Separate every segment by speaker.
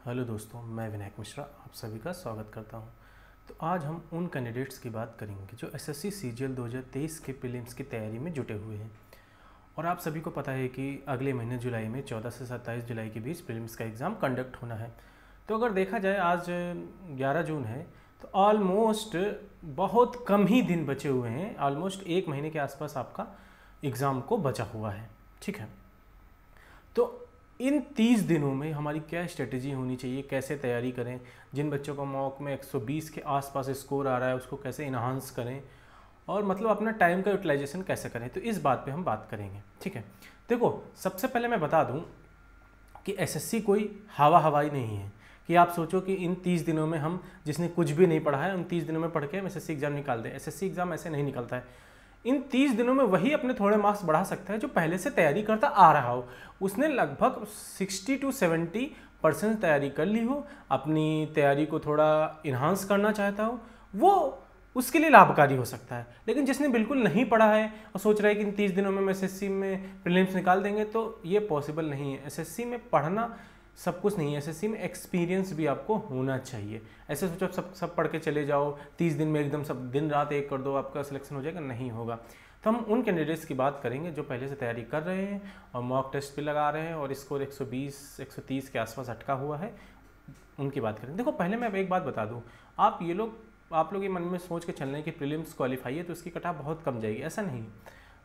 Speaker 1: Hello दोस्तों, मैं विनायक मिश्रा आप सभी का स्वागत करता हूं। तो आज हम उन कैंडिडेट्स की बात करेंगे जो एसएससी सीजीएल 2023 के प्रीलिम्स की तैयारी में जुटे हुए हैं। और आप सभी को पता है कि अगले महीने जुलाई में 14 से 27 जुलाई के बीच प्रीलिम्स का एग्ज़ाम कंडक्ट होना है। तो अगर देखा जाए आज 11 जून है, तो ऑलमोस्ट बहुत कम ही दिन बचे हुए हैं। ऑलमोस्ट एक महीने के आसपास आपका एग्ज़ाम को बचा हुआ है। ठीक है, तो इन 30 दिनों में हमारी क्या स्ट्रेटेजी होनी चाहिए, कैसे तैयारी करें, जिन बच्चों का मॉक में 120 के आसपास स्कोर आ रहा है उसको कैसे इन्हांस करें और मतलब अपना टाइम का यूटिलाइजेशन कैसे करें, तो इस बात पे हम बात करेंगे। ठीक है, देखो सबसे पहले मैं बता दूं कि एसएससी कोई हवाई नहीं है कि आप सोचो कि इन 30 दिनों में हम जिसने कुछ भी नहीं पढ़ा है उन 30 दिनों में पढ़ के हम एसएससी एग्ज़ाम निकाल दें। एसएससी एग्ज़ाम ऐसे नहीं निकलता है। इन 30 दिनों में वही अपने थोड़े मार्क्स बढ़ा सकता है जो पहले से तैयारी करता आ रहा हो। उसने लगभग 60 to 70% तैयारी कर ली हो, अपनी तैयारी को थोड़ा इन्हांस करना चाहता हो, वो उसके लिए लाभकारी हो सकता है। लेकिन जिसने बिल्कुल नहीं पढ़ा है और सोच रहा है कि इन 30 दिनों में हम एसएससी में प्रीलिम्स निकाल देंगे, तो ये पॉसिबल नहीं है। एसएससी में पढ़ना सब कुछ नहीं है, एसएससी में एक्सपीरियंस भी आपको होना चाहिए। ऐसे सोचो सब पढ़ के चले जाओ, 30 दिन में एकदम सब दिन रात एक कर दो आपका सिलेक्शन हो जाएगा, नहीं होगा। तो हम उन कैंडिडेट्स की बात करेंगे जो पहले से तैयारी कर रहे हैं और मॉक टेस्ट भी लगा रहे हैं और स्कोर 120-130 के आसपास अटका हुआ है, उनकी बात करें। देखो पहले मैं एक बात बता दूँ, आप लोग ये मन में सोच के चल रहे हैं कि प्रीलिम्स क्वालिफाई है तो उसकी कट ऑफ बहुत कम जाएगी। ऐसा नहीं।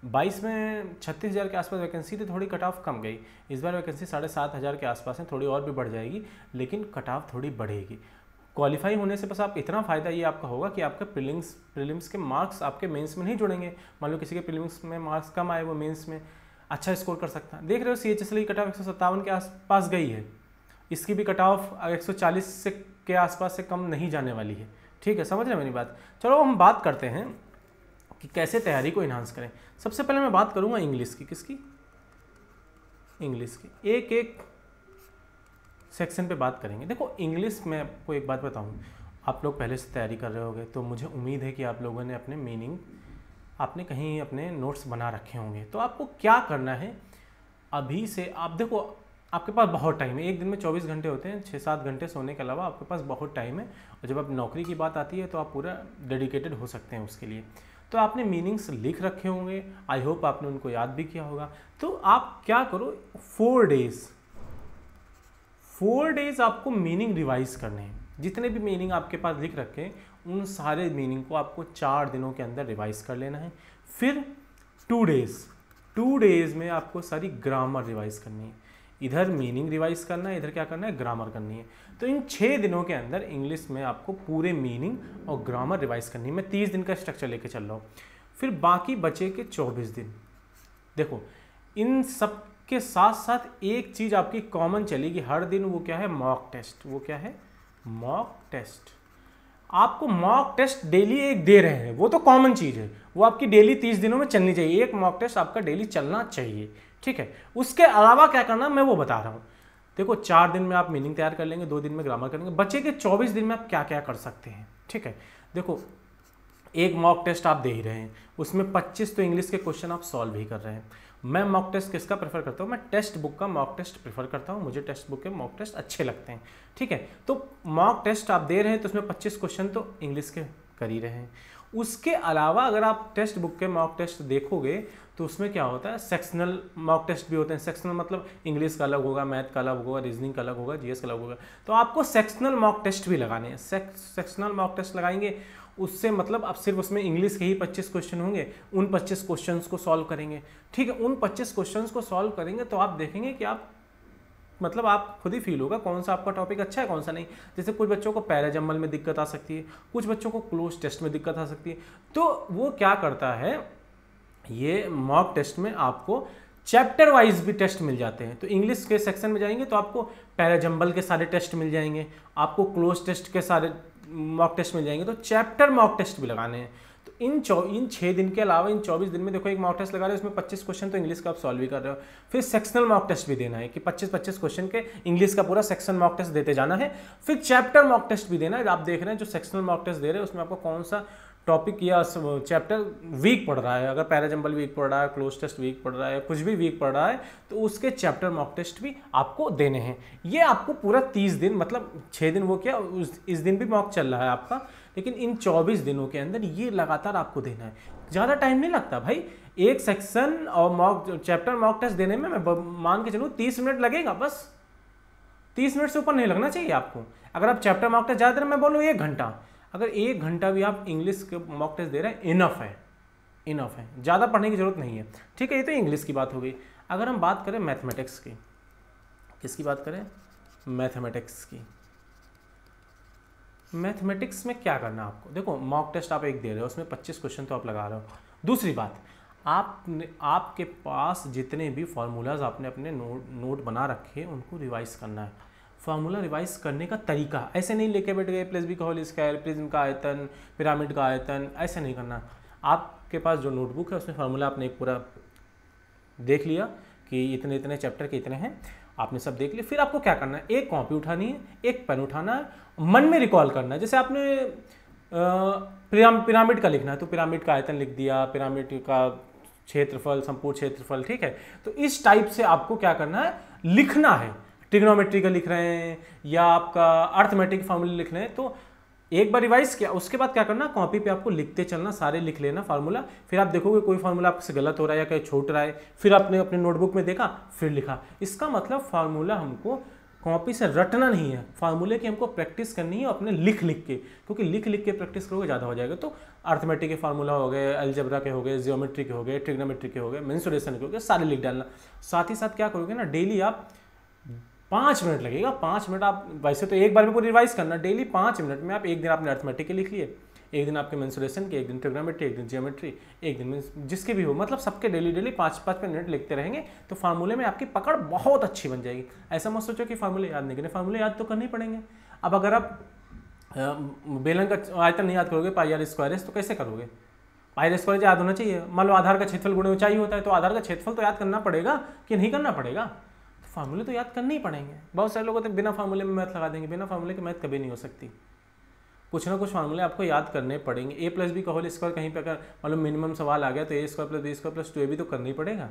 Speaker 1: 22 में 36,000 के आसपास वैकेंसी थी, थोड़ी कट ऑफ कम गई। इस बार वैकेंसी 7,500 के आसपास है, थोड़ी और भी बढ़ जाएगी, लेकिन कट ऑफ थोड़ी बढ़ेगी। क्वालिफाई होने से बस आप इतना फ़ायदा ये आपका होगा कि आपका प्रीलिम्स के मार्क्स आपके मेंस में नहीं जुड़ेंगे। मान लो किसी के प्रीलिम्स में मार्क्स कम आए, वो मेंस में अच्छा स्कोर कर सकता है। देख रहे हो CHSL की कट ऑफ 157 के आसपास गई है, इसकी भी कट ऑफ 140 से के आसपास से कम नहीं जाने वाली है। ठीक है, समझ रहे मेरी बात। चलो हम बात करते हैं कि कैसे तैयारी को इन्हांस करें। सबसे पहले मैं बात करूंगा इंग्लिश की। किसकी? इंग्लिश की। एक एक सेक्शन पे बात करेंगे। देखो इंग्लिश में आपको एक बात बताऊं, आप लोग पहले से तैयारी कर रहे होंगे तो मुझे उम्मीद है कि आप लोगों ने अपने मीनिंग आपने कहीं अपने नोट्स बना रखे होंगे। तो आपको क्या करना है अभी से, आप देखो आपके पास बहुत टाइम है। एक दिन में 24 घंटे होते हैं, 6-7 घंटे सोने के अलावा आपके पास बहुत टाइम है। और जब आप नौकरी की बात आती है तो आप पूरा डेडिकेटेड हो सकते हैं उसके लिए। तो आपने मीनिंग्स लिख रखे होंगे, आई होप आपने उनको याद भी किया होगा। तो आप क्या करो, 4 डेज आपको मीनिंग रिवाइज करने हैं। जितने भी मीनिंग आपके पास लिख रखे हैं उन सारे मीनिंग को आपको 4 दिनों के अंदर रिवाइज कर लेना है। फिर 2 डेज में आपको सारी ग्रामर रिवाइज करनी है। इधर मीनिंग रिवाइज करना है, इधर क्या करना है, ग्रामर करनी है। तो इन 6 दिनों के अंदर इंग्लिश में आपको पूरे मीनिंग और ग्रामर रिवाइज करनी है। मैं 30 दिन का स्ट्रक्चर लेके चल रहा हूँ। फिर बाकी बचे के 24 दिन, देखो इन सब के साथ साथ एक चीज़ आपकी कॉमन चलेगी हर दिन, वो क्या है, मॉक टेस्ट। वो क्या है, मॉक टेस्ट। आपको मॉक टेस्ट डेली एक दे रहे हैं, वो तो कॉमन चीज़ है, वो आपकी डेली 30 दिनों में चलनी चाहिए। एक मॉक टेस्ट आपका डेली चलना चाहिए। ठीक है, उसके अलावा क्या करना मैं वो बता रहा हूँ। देखो 4 दिन में आप मीनिंग तैयार कर लेंगे, 2 दिन में ग्रामर करेंगे, बचे के 24 दिन में आप क्या क्या कर सकते हैं। ठीक है, देखो एक मॉक टेस्ट आप दे ही रहे हैं, उसमें 25 तो इंग्लिश के क्वेश्चन आप सॉल्व ही कर रहे हैं। मैं मॉक टेस्ट किसका प्रेफर करता हूँ, मैं टेक्स्ट बुक का मॉक टेस्ट प्रेफर करता हूँ। मुझे टेक्स्ट बुक के मॉक टेस्ट अच्छे लगते हैं। ठीक है, तो मॉक टेस्ट आप दे रहे हैं तो उसमें 25 क्वेश्चन तो इंग्लिश के कर ही रहे हैं। उसके अलावा अगर आप टेक्स्ट बुक के मॉक टेस्ट देखोगे तो उसमें क्या होता है, सेक्शनल मॉक टेस्ट भी होते हैं। सेक्शनल मतलब इंग्लिश का अलग होगा, मैथ का अलग होगा, रीजनिंग का अलग होगा, जीएस का अलग होगा। तो आपको सेक्शनल मॉक टेस्ट भी लगाने हैं। सेक्शनल मॉक टेस्ट लगाएंगे, उससे मतलब आप सिर्फ उसमें इंग्लिश के ही 25 क्वेश्चन होंगे, उन 25 क्वेश्चंस को सॉल्व करेंगे। ठीक है, उन 25 क्वेश्चंस को सॉल्व करेंगे तो आप देखेंगे कि आप मतलब आप खुद ही फील होगा कौन सा आपका टॉपिक अच्छा है कौन सा नहीं। जैसे कुछ बच्चों को पैराजम्बल में दिक्कत आ सकती है, कुछ बच्चों को क्लोज टेस्ट में दिक्कत आ सकती है। तो वो क्या करता है, ये मॉक टेस्ट में आपको चैप्टर वाइज भी टेस्ट मिल जाते हैं। तो इंग्लिश के सेक्शन में जाएंगे तो आपको पैराजम्बल के सारे टेस्ट मिल जाएंगे, आपको क्लोज टेस्ट के सारे मॉक टेस्ट मिल जाएंगे। तो चैप्टर मॉक टेस्ट भी लगाने हैं। तो इन 6 दिन के अलावा इन 24 दिन में देखो एक मॉक टेस्ट लगा रहे हो, उसमें 25 क्वेश्चन तो इंग्लिश का आप सॉल्व भी कर रहे हो। फिर सेक्शनल मॉक टेस्ट भी देना है कि 25-25 क्वेश्चन के इंग्लिश का पूरा सेक्शन मॉक टेस्ट देते जाना है। फिर चैप्टर मॉक टेस्ट भी देना है। आप देख रहे हैं जो सेक्शनल मॉक टेस्ट दे रहे हैं उसमें आपको कौन सा टॉपिक या चैप्टर वीक पढ़ रहा है, अगर पैराजंबल वीक पढ़ रहा है, क्लोज टेस्ट वीक पढ़ रहा है, कुछ भी वीक पढ़ रहा है, तो उसके चैप्टर मॉक टेस्ट भी आपको देने हैं। ये आपको पूरा 30 दिन, मतलब 6 दिन वो क्या, इस दिन भी मॉक चल रहा है आपका, लेकिन इन 24 दिनों के अंदर ये लगातार आपको देना है। ज़्यादा टाइम नहीं लगता भाई, एक सेक्शन और मॉक चैप्टर मॉक टेस्ट देने में मैं मान के चलूँ 30 मिनट लगेगा, बस 30 मिनट से ऊपर नहीं लगना चाहिए आपको। अगर आप चैप्टर मॉक टेस्ट ज़्यादा, मैं बोलूँ 1 घंटा, अगर 1 घंटा भी आप इंग्लिश के मॉक टेस्ट दे रहे हैं, इनफ है, ज़्यादा पढ़ने की जरूरत नहीं है। ठीक है, ये तो इंग्लिश की बात हो गई। अगर हम बात करें मैथमेटिक्स की, किसकी बात करें, मैथमेटिक्स की। मैथमेटिक्स में क्या करना आपको, देखो मॉक टेस्ट आप एक दे रहे हो, उसमें 25 क्वेश्चन तो आप लगा रहे हो। दूसरी बात, आपके पास जितने भी फार्मूलाज आपने अपने नोट बना रखे उनको रिवाइज करना है। फार्मूला रिवाइज करने का तरीका ऐसे नहीं लेके बैठ गए प्लस बी का होल स्क्वायर, प्रिज्म का आयतन, पिरामिड का आयतन, ऐसे नहीं करना। आपके पास जो नोटबुक है उसमें फार्मूला आपने एक पूरा देख लिया कि इतने इतने चैप्टर के इतने हैं, आपने सब देख लिया। फिर आपको क्या करना है, एक कॉपी उठानी है, एक पेन उठाना है, मन में रिकॉल करना है। जैसे आपने पिरामिड का लिखना है तो पिरामिड का आयतन लिख दिया, पिरामिड का क्षेत्रफल, संपूर्ण क्षेत्रफल, ठीक है। तो इस टाइप से आपको क्या करना है, लिखना है। ट्रिग्नोमेट्री का लिख रहे हैं या आपका अर्थमेटिक फार्मूले लिख रहे हैं, तो एक बार रिवाइज किया, उसके बाद क्या करना, कॉपी पे आपको लिखते चलना, सारे लिख लेना फार्मूला। फिर आप देखोगे कोई फार्मूला आपसे गलत हो रहा है या कहीं छूट रहा है, फिर आपने अपने नोटबुक में देखा, फिर लिखा। इसका मतलब फार्मूला हमको कॉपी से रटना नहीं है, फार्मूले की हमको प्रैक्टिस करनी है अपने लिख लिख के, क्योंकि लिख लिख के प्रैक्टिस करोगे ज़्यादा हो जाएगा। तो अर्थमेटिक के फार्मूला हो गए, अलजेब्रा के हो गए, जियोमेट्री के हो गए, ट्रिग्नोमेट्री के हो गए, मेंसुरेशन के हो गए, सारे लिख डालना। साथ ही साथ क्या करोगे ना, डेली आप 5 मिनट लगेगा, 5 मिनट आप वैसे तो एक बार में पूरी रिवाइज करना, डेली 5 मिनट में आप एक दिन आपने अर्थमेटिक के लिख लिए, एक दिन आपके मेंसुरेशन के, एक दिन ट्रिग्नोमेट्री, एक दिन जियोमेट्री, एक दिन जिसके भी हो, मतलब सबके डेली 5-5 मिनट लिखते रहेंगे तो फार्मूले में आपकी पकड़ बहुत अच्छी बन जाएगी। ऐसा मत सोचो कि फार्मूले याद नहीं करने, फार्मूले याद तो करने ही पड़ेंगे। अब अगर आप बेलन का आयतन नहीं याद करोगे, पाई आर स्क्वायर तो कैसे करोगे, पाई आर स्क्वायर याद होना चाहिए। मान लो आधार का क्षेत्रफल गुणे ऊंचाई होता है, तो आधार का क्षेत्रफल तो याद करना पड़ेगा कि नहीं करना पड़ेगा, तो फार्मूले तो याद करने ही पड़ेंगे। बहुत सारे लोग तो बिना फार्मूले में मैथ लगा देंगे, बिना फार्मूले के मैथ कभी नहीं हो सकती। कुछ ना कुछ फार्मूले आपको याद करने पड़ेंगे। ए प्लस बी का होल स्क्वायर कहीं पे अगर मतलब मिनिमम सवाल आ गया तो a square plus b square plus 2ab तो करना ही पड़ेगा,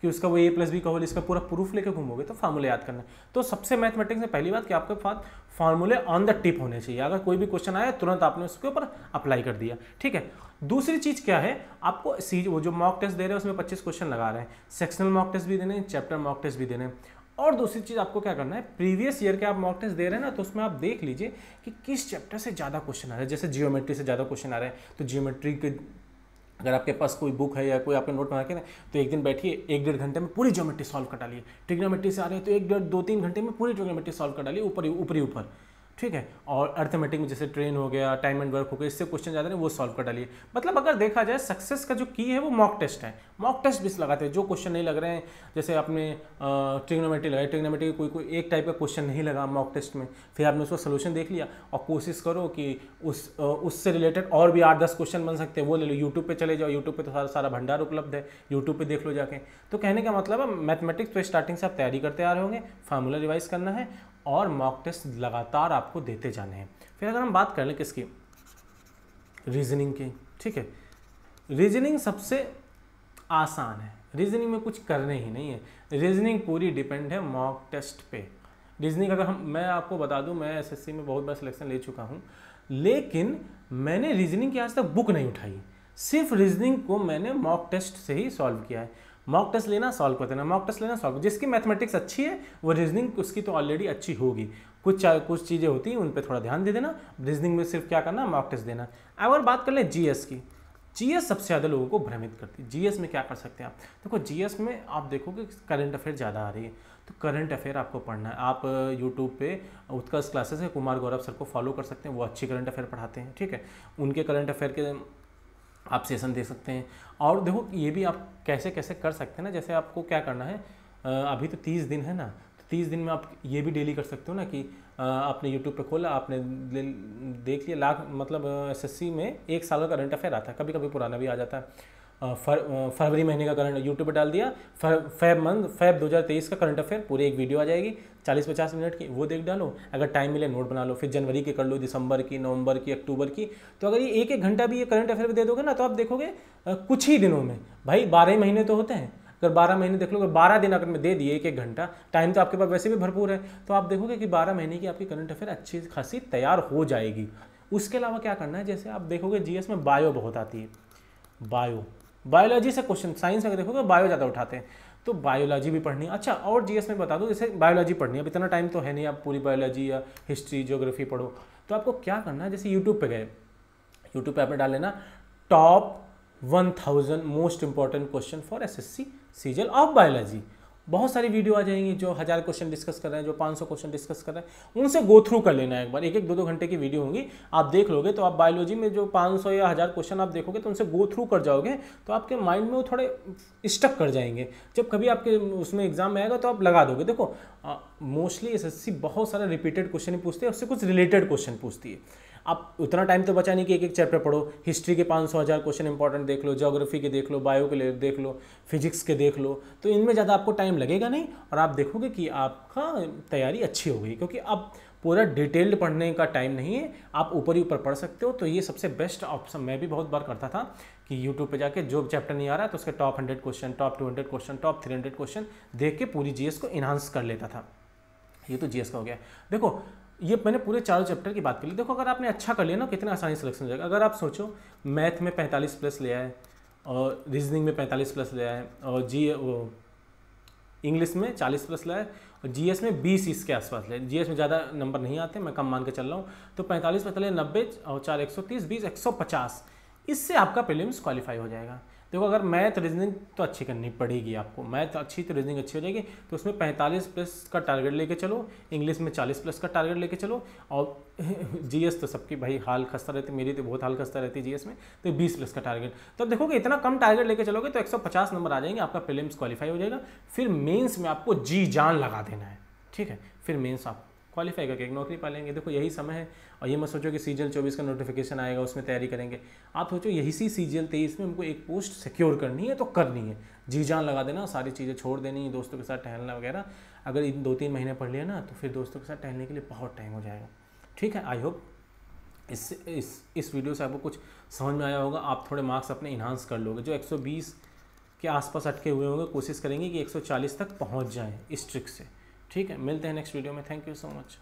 Speaker 1: कि उसका वो ए प्लस बी का होल इसका पूरा प्रूफ लेके घूमोगे, तो फार्मूले याद करना है। तो सबसे मैथमेटिक्स में पहली बात कि आपके पास फार्मूले ऑन द टिप होने चाहिए, अगर कोई भी क्वेश्चन आया तुरंत आपने उसके ऊपर अप्लाई कर दिया, ठीक है। दूसरी चीज़ क्या है, आपको वो जो मॉक टेस्ट दे रहे हैं उसमें 25 क्वेश्चन लगा रहे हैं, सेक्शनल मॉक टेस्ट भी देने हैं, चैप्टर मॉक टेस्ट भी देने हैं। और दूसरी चीज़ आपको क्या करना है, प्रीवियस ईयर के आप मॉक टेस्ट दे रहे हैं ना, तो उसमें आप देख लीजिए कि किस चैप्टर से ज़्यादा क्वेश्चन आ रहे हैं। जैसे जियोमेट्री से ज़्यादा क्वेश्चन आ रहे हैं, तो जियोमेट्री के अगर आपके पास कोई बुक है या कोई आपके नोट बना के ना, तो एक दिन बैठिए 1-1.5 घंटे में पूरी ज्योमेट्री सॉल्व कर डालिए। ट्रिग्नोमेट्री से आ रहे हैं तो 1-2-3 घंटे में पूरी ट्रिग्नोमेट्री सॉल्व कर डालिए, ऊपर, ठीक है। और अर्थमेटिक में जैसे ट्रेन हो गया, टाइम एंड वर्क हो गया, इससे क्वेश्चन ज़्यादा नहीं, वो सॉल्व कर डालिए। मतलब अगर देखा जाए सक्सेस का जो की है वो मॉक टेस्ट है। मॉक टेस्ट भी लगाते हैं, जो क्वेश्चन नहीं लग रहे हैं, जैसे आपने ट्रिग्नोमेट्री लगाई, ट्रिग्नोमेट्री कोई एक टाइप का क्वेश्चन नहीं लगा मॉक टेस्ट में, फिर आपने उसका सोल्यूशन देख लिया और कोशिश करो कि उससे रिलेटेड और भी 8-10 क्वेश्चन बन सकते हैं, वो ले लो। यूट्यूब पे चले जाओ, यूट्यूब पे तो सारा भंडार उपलब्ध है, यूट्यूब पे देख लो जाके। तो कहने का मतलब है मैथमेटिक्स तो स्टार्टिंग से आप तैयारी करते आ रहे होंगे, फार्मूला रिवाइज करना है और मॉक टेस्ट लगातार आपको देते जाने हैं। फिर अगर हम बात कर लें किसकी, रीजनिंग की, ठीक है। रीजनिंग सबसे आसान है, रीजनिंग में कुछ करने ही नहीं है, रीजनिंग पूरी डिपेंड है मॉक टेस्ट पे। रीजनिंग अगर मैं आपको बता दूं, मैं एसएससी में बहुत बार सिलेक्शन ले चुका हूं, लेकिन मैंने रीजनिंग की आज तक बुक नहीं उठाई, सिर्फ रीजनिंग को मैंने मॉक टेस्ट से ही सॉल्व किया है। मॉक टेस्ट लेना, सॉल्व कर देना, मॉक टेस्ट लेना, सॉल्व। जिसकी मैथमेटिक्स अच्छी है वो रीजनिंग उसकी तो ऑलरेडी अच्छी होगी। कुछ चीज़ें होती हैं उन पे थोड़ा ध्यान दे देना, रीजनिंग में सिर्फ क्या करना, मॉक टेस्ट देना। अगर बात कर ले जीएस की, जीएस सबसे ज़्यादा लोगों को भ्रमित करती है। जीएस में क्या कर सकते हैं आप, देखो जीएस में आप देखोगे करंट अफेयर ज़्यादा आ रही है, तो करंट अफेयर आपको पढ़ना है। आप यूट्यूब पे उत्कर्ष क्लासेस है, कुमार गौरव सर को फॉलो कर सकते हैं, वो अच्छी करंट अफेयर पढ़ाते हैं, ठीक है। उनके करंट अफेयर के आप सेशन दे सकते हैं। और देखो ये भी आप कैसे कैसे कर सकते हैं ना, जैसे आपको क्या करना है, अभी तो 30 दिन है ना, तो 30 दिन में आप ये भी डेली कर सकते हो ना कि आपने यूट्यूब पे खोला, आपने देख लिया, मतलब एसएससी में 1 साल का करंट अफेयर आता है, कभी कभी पुराना भी आ जाता है, फरवरी महीने का करंट यूट्यूब पर डाल दिया, फेब 2023 का करंट अफेयर पूरी एक वीडियो आ जाएगी 40-50 मिनट की, वो देख डालो। अगर टाइम मिले नोट बना लो, फिर जनवरी के कर लो, दिसंबर की, नवंबर की, अक्टूबर की। तो अगर ये एक घंटा भी ये करंट अफेयर दे दोगे ना, तो आप देखोगे कुछ ही दिनों में, भाई 12 महीने तो होते हैं, अगर 12 महीने देख लोगे, 12 दिन अगर मैं दे दिए 1 घंटा, टाइम तो आपके पास वैसे भी भरपूर है, तो आप देखोगे कि 12 महीने की आपकी करंट अफेयर अच्छी खासी तैयार हो जाएगी। उसके अलावा क्या करना है, जैसे आप देखोगे जीएस में बायो बहुत आती है, बायोलॉजी से क्वेश्चन, साइंस में देखोगे बायो ज़्यादा उठाते हैं, तो बायोलॉजी भी पढ़नी है। अच्छा, और जीएस में बता दो, जैसे बायोलॉजी पढ़नी है, अब इतना टाइम तो है नहीं आप पूरी बायोलॉजी या हिस्ट्री ज्योग्राफी पढ़ो, तो आपको क्या करना है, जैसे यूट्यूब पे गए, यूट्यूब पे आपने डाल लेना top 1000 most important question for SSC CGL of biology. बहुत सारी वीडियो आ जाएंगी जो 1000 क्वेश्चन डिस्कस कर रहे हैं, जो 500 क्वेश्चन डिस्कस कर रहे हैं, उनसे गो थ्रू कर लेना है एक बार, 1-2 घंटे की वीडियो होंगी, आप देख लोगे तो आप बायोलॉजी में जो 500 या 1000 क्वेश्चन आप देखोगे तो उनसे गो थ्रू कर जाओगे, तो आपके माइंड में वो थोड़े स्टक कर जाएंगे, जब कभी आपके उसमें एग्जाम में आएगा तो आप लगा दोगे। देखो मोस्टली एसएससी बहुत सारा रिपीटेड क्वेश्चन ही पूछते हैं, उससे कुछ रिलेटेड क्वेश्चन पूछती है। आप उतना टाइम तो बचा नहीं कि एक चैप्टर पढ़ो, हिस्ट्री के 500-1000 क्वेश्चन इंपॉर्टेंट देख लो, ज्योग्राफी के देख लो, बायो के देख लो, फिजिक्स के देख लो, तो इनमें ज़्यादा आपको टाइम लगेगा नहीं, और आप देखोगे कि आपका तैयारी अच्छी हो गई, क्योंकि अब पूरा डिटेल्ड पढ़ने का टाइम नहीं है, आप ऊपर ही ऊपर पढ़ सकते हो। तो ये सबसे बेस्ट ऑप्शन, मैं भी बहुत बार करता था कि यूट्यूब पे जाके जो चैप्टर नहीं आ रहा है तो उसके top 100 question, top 200 question, top 300 question देख के पूरी जीएस को इन्हांस कर लेता था। ये तो जीएस का हो गया। देखो ये मैंने पूरे 4 चैप्टर की बात कर ली। देखो अगर आपने अच्छा कर लिया ना, कितना आसानी सिलेक्शन हो जाएगा। अगर आप सोचो मैथ में 45+ ले आए, और रीजनिंग में 45+ ले आए, और इंग्लिश में 40+ लाए, और जीएस में 20 इसके आसपास ले। जीएस में ज़्यादा नंबर नहीं आते, मैं कम मान के चल रहा हूँ, तो 45 45 90 और 4 130 20 150, इससे आपका प्रीलिम्स क्वालिफाई हो जाएगा। देखो अगर मैथ रीजनिंग तो अच्छी करनी पड़ेगी आपको, मैथ अच्छी तो रीजनिंग अच्छी हो जाएगी, तो उसमें 45+ का टारगेट लेके चलो, इंग्लिश में 40+ का टारगेट लेके चलो, और जीएस तो सबकी भाई हाल खस्ता रहती, मेरी तो बहुत हाल खस्ता रहती है जीएस में, तो 20+ का टारगेट। तो देखोगे इतना कम टारगेट लेके चलोगे तो 150 नंबर आ जाएंगे, आपका प्रीलिम्स क्वालिफाई हो जाएगा। फिर मेन्स में आपको जी जान लगा देना है, ठीक है, फिर मेन्स आप क्वालिफाई करके एक नौकरी पा लेंगे। देखो यही समय है, और ये मत सोचो कि सीजीएल 24 का नोटिफिकेशन आएगा उसमें तैयारी करेंगे, आप सोचो यही सी सीजीएल 23 में हमको एक पोस्ट सिक्योर करनी है तो करनी है, जी जान लगा देना, सारी चीज़ें छोड़ देनी है, दोस्तों के साथ टहलना वगैरह। अगर इन 2-3 महीने पढ़ लिया ना, तो फिर दोस्तों के साथ टहलने के लिए बहुत टाइम हो जाएगा, ठीक है। आई होप इस वीडियो से आपको कुछ समझ में आया होगा, आप थोड़े मार्क्स अपने इन्हांस कर लोगे। जो 120 के आसपास अटके हुए होंगे, कोशिश करेंगे कि 140 तक पहुँच जाएँ इस ट्रिक से, ठीक है। मिलते हैं नेक्स्ट वीडियो में, थैंक यू सो मच।